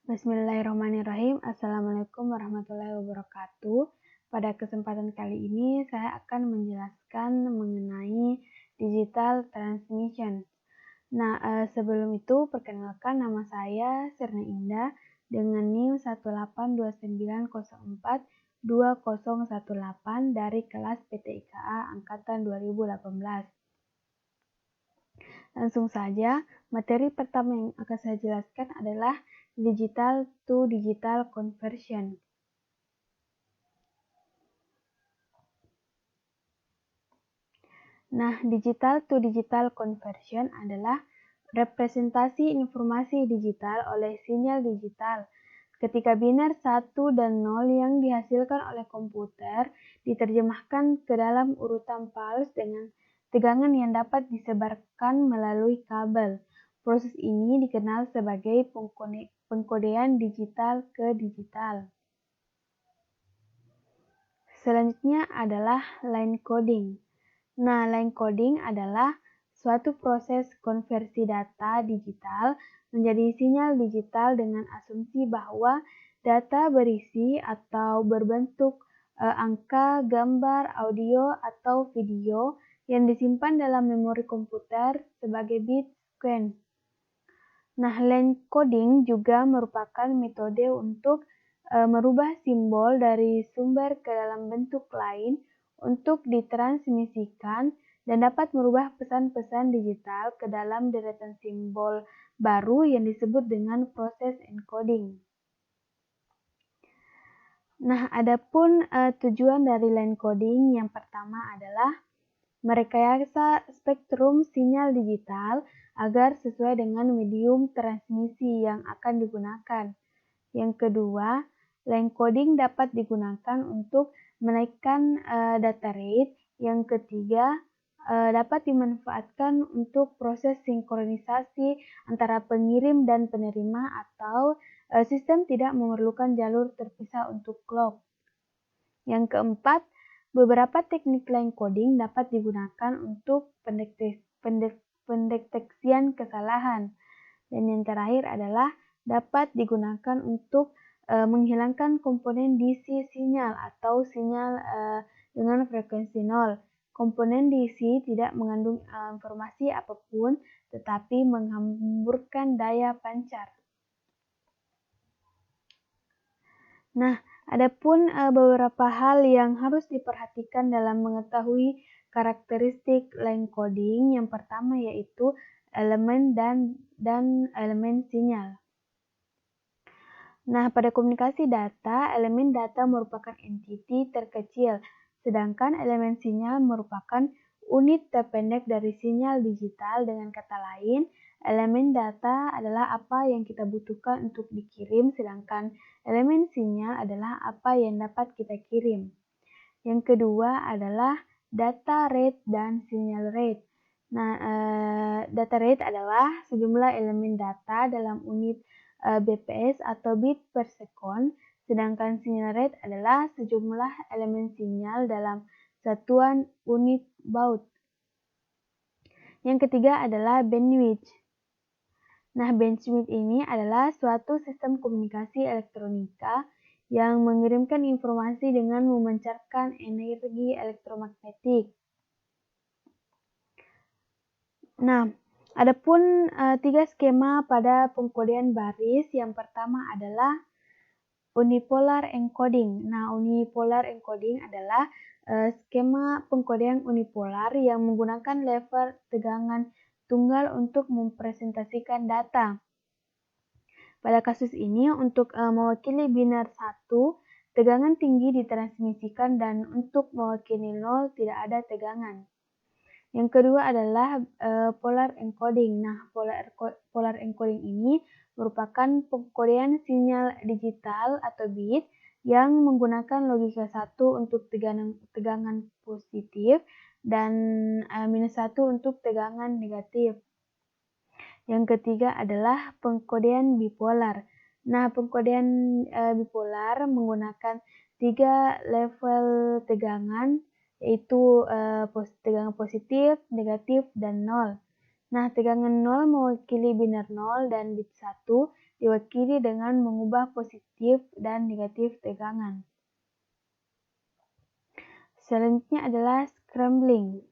Bismillahirrahmanirrahim. Assalamualaikum warahmatullahi wabarakatuh. Pada kesempatan kali ini saya akan menjelaskan mengenai digital transmission. Sebelum itu perkenalkan nama saya Sirna Indah dengan NIM 182904218 dari kelas PTIKA angkatan 2018. Langsung saja, materi pertama yang akan saya jelaskan adalah digital to digital conversion. Digital to digital conversion adalah representasi informasi digital oleh sinyal digital ketika binar 1 dan 0 yang dihasilkan oleh komputer diterjemahkan ke dalam urutan false dengan tegangan yang dapat disebarkan melalui kabel. Proses ini dikenal sebagai pengkodean digital ke digital. Selanjutnya adalah line coding. Line coding adalah suatu proses konversi data digital menjadi sinyal digital dengan asumsi bahwa data berisi atau berbentuk angka, gambar, audio, atau video yang disimpan dalam memori komputer sebagai bit sequence. Line coding juga merupakan metode untuk merubah simbol dari sumber ke dalam bentuk lain untuk ditransmisikan dan dapat merubah pesan-pesan digital ke dalam deretan simbol baru yang disebut dengan proses encoding. Adapun tujuan dari line coding yang pertama adalah merekayasa spektrum sinyal digital agar sesuai dengan medium transmisi yang akan digunakan. Yang kedua, line coding dapat digunakan untuk menaikkan data rate. Yang ketiga, dapat dimanfaatkan untuk proses sinkronisasi antara pengirim dan penerima atau sistem tidak memerlukan jalur terpisah untuk clock. Yang keempat, beberapa teknik line coding dapat digunakan untuk pendeteksian kesalahan. Dan yang terakhir adalah dapat digunakan untuk menghilangkan komponen DC sinyal atau sinyal dengan frekuensi 0. Komponen DC tidak mengandung informasi apapun tetapi menghamburkan daya pancar. Adapun beberapa hal yang harus diperhatikan dalam mengetahui karakteristik line coding. Yang pertama yaitu elemen dan elemen sinyal. Pada komunikasi data, elemen data merupakan entiti terkecil, sedangkan elemen sinyal merupakan unit terpendek dari sinyal digital. Dengan kata lain, elemen data adalah apa yang kita butuhkan untuk dikirim, sedangkan elemen sinyal adalah apa yang dapat kita kirim. Yang kedua adalah data rate dan sinyal rate. Data rate adalah sejumlah elemen data dalam unit BPS atau bit per second, sedangkan sinyal rate adalah sejumlah elemen sinyal dalam satuan unit baud. Yang ketiga adalah bandwidth. Bandwidth ini adalah suatu sistem komunikasi elektronika yang mengirimkan informasi dengan memancarkan energi elektromagnetik. Adapun 3 skema pada pengkodean baris. Yang pertama adalah unipolar encoding. Unipolar encoding adalah skema pengkodean unipolar yang menggunakan level tegangan tunggal untuk mempresentasikan data. Pada kasus ini, untuk mewakili binar 1, tegangan tinggi ditransmisikan dan untuk mewakili 0 tidak ada tegangan. Yang kedua adalah polar encoding. Polar encoding ini merupakan pengkodean sinyal digital atau bit yang menggunakan logika 1 untuk tegangan positif dan minus 1 untuk tegangan negatif. Yang ketiga adalah pengkodean bipolar. Pengkodean bipolar menggunakan 3 level tegangan, yaitu tegangan positif, negatif, dan 0. Tegangan 0 mewakili binar 0 dan bit 1, diwakili dengan mengubah positif dan negatif tegangan. Selanjutnya adalah scrambling.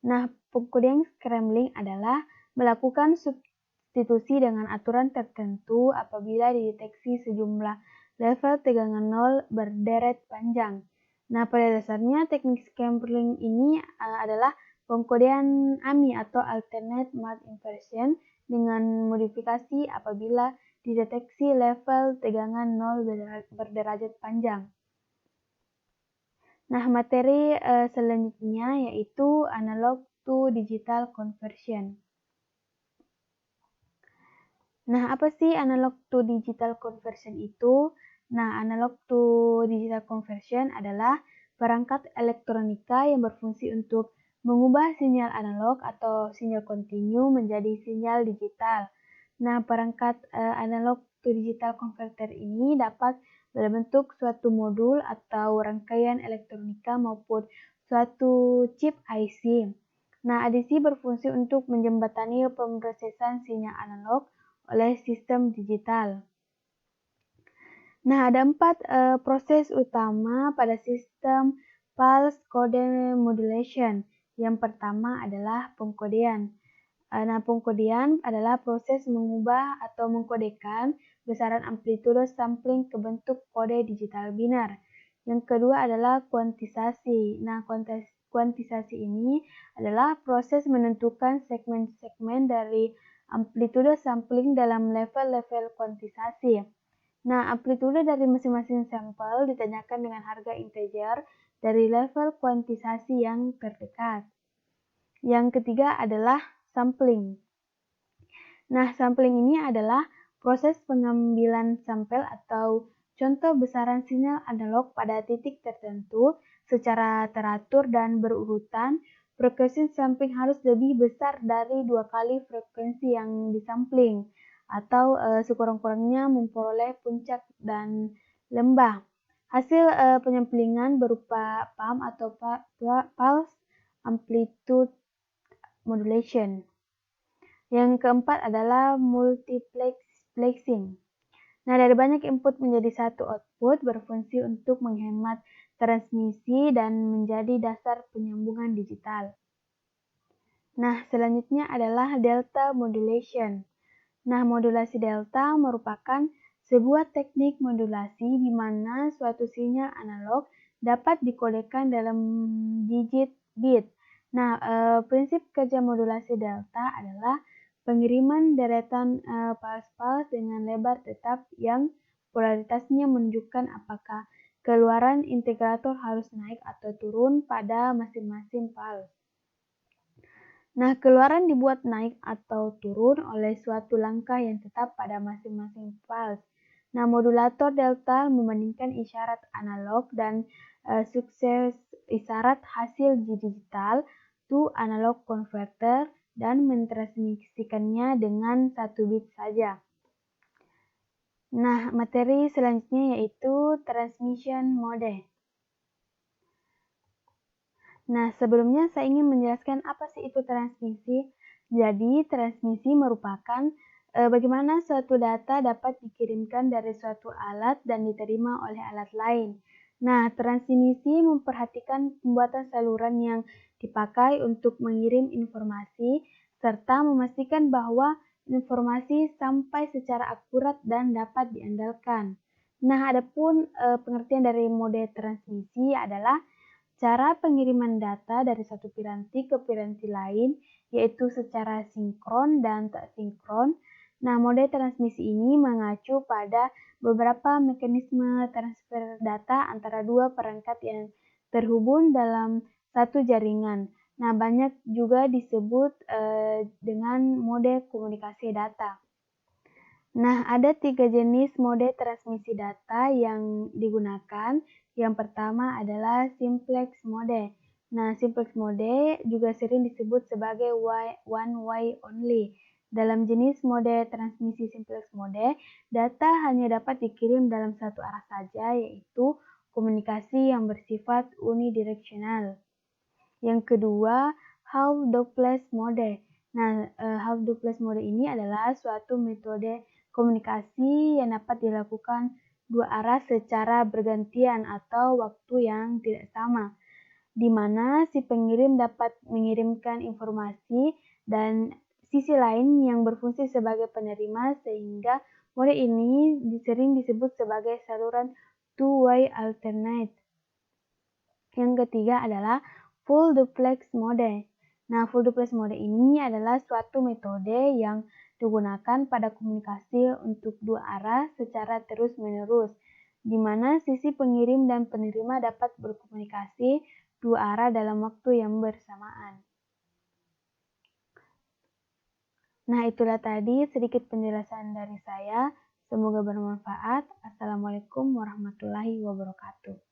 Nah, pengkodean scrambling adalah melakukan substitusi dengan aturan tertentu apabila dideteksi sejumlah level tegangan nol berderet panjang. Nah, pada dasarnya teknik scrambling ini adalah pengkodean AMI atau Alternate Mark Inversion dengan modifikasi apabila dideteksi level tegangan nol berderajat panjang. Nah, materi selanjutnya yaitu analog to digital conversion. Nah, apa sih analog to digital conversion itu? Nah, analog to digital conversion adalah perangkat elektronika yang berfungsi untuk mengubah sinyal analog atau sinyal kontinu menjadi sinyal digital. Nah, perangkat analog to digital converter ini dapat berbentuk suatu modul atau rangkaian elektronika maupun suatu chip IC. Nah, ADC berfungsi untuk menjembatani pemrosesan sinyal analog oleh sistem digital. Nah, ada 4 proses utama pada sistem pulse code modulation. Yang pertama adalah pengkodean. Nah, pengkodean adalah proses mengubah atau mengkodekan besaran amplitudo sampling ke bentuk kode digital binar. Yang kedua adalah kuantisasi. Nah, kuantisasi ini adalah proses menentukan segmen-segmen dari amplitudo sampling dalam level-level kuantisasi. Nah, amplitudo dari masing-masing sampel ditanyakan dengan harga integer dari level kuantisasi yang terdekat. Yang ketiga adalah sampling. Nah, sampling ini adalah proses pengambilan sampel atau contoh besaran sinyal analog pada titik tertentu secara teratur dan berurutan. Frekuensi sampling harus lebih besar dari 2 kali frekuensi yang disampling atau sekurang-kurangnya memperoleh puncak dan lembah. Hasil penyamplingan berupa pump atau pulse amplitude modulation. Yang keempat adalah multiplexing. Nah, dari banyak input menjadi satu output berfungsi untuk menghemat transmisi dan menjadi dasar penyambungan digital. Nah, selanjutnya adalah delta modulation. Nah, modulasi delta merupakan sebuah teknik modulasi di mana suatu sinyal analog dapat dikodekan dalam digit bit. Nah, prinsip kerja modulasi delta adalah pengiriman deretan pulse-pulse dengan lebar tetap yang polaritasnya menunjukkan apakah keluaran integrator harus naik atau turun pada masing-masing pulse. Nah, keluaran dibuat naik atau turun oleh suatu langkah yang tetap pada masing-masing pulse. Nah, modulator delta membandingkan isyarat analog dan sukses isyarat hasil digital to analog converter dan mentransmisikannya dengan 1 bit saja. Nah, materi selanjutnya yaitu transmission mode. Nah, sebelumnya saya ingin menjelaskan apa sih itu transmisi. Jadi, transmisi merupakan bagaimana suatu data dapat dikirimkan dari suatu alat dan diterima oleh alat lain. Nah, transmisi memperhatikan pembuatan saluran yang dipakai untuk mengirim informasi serta memastikan bahwa informasi sampai secara akurat dan dapat diandalkan. Nah, adapun pengertian dari mode transmisi adalah cara pengiriman data dari satu piranti ke piranti lain, yaitu secara sinkron dan tak sinkron. Nah, mode transmisi ini mengacu pada beberapa mekanisme transfer data antara dua perangkat yang terhubung dalam satu jaringan. Nah, banyak juga disebut dengan mode komunikasi data. Nah, ada 3 jenis mode transmisi data yang digunakan. Yang pertama adalah simplex mode. Nah, simplex mode juga sering disebut sebagai one way only. Dalam jenis mode transmisi simplex mode, data hanya dapat dikirim dalam satu arah saja, yaitu komunikasi yang bersifat unidireksional. Yang kedua, half duplex mode. Nah, half duplex mode ini adalah suatu metode komunikasi yang dapat dilakukan dua arah secara bergantian atau waktu yang tidak sama, di mana si pengirim dapat mengirimkan informasi dan sisi lain yang berfungsi sebagai penerima, sehingga mode ini sering disebut sebagai saluran two-way alternate. Yang ketiga adalah full duplex mode. Nah, full duplex mode ini adalah suatu metode yang digunakan pada komunikasi untuk dua arah secara terus-menerus, di mana sisi pengirim dan penerima dapat berkomunikasi dua arah dalam waktu yang bersamaan. Nah, itulah tadi sedikit penjelasan dari saya. Semoga bermanfaat. Assalamualaikum warahmatullahi wabarakatuh.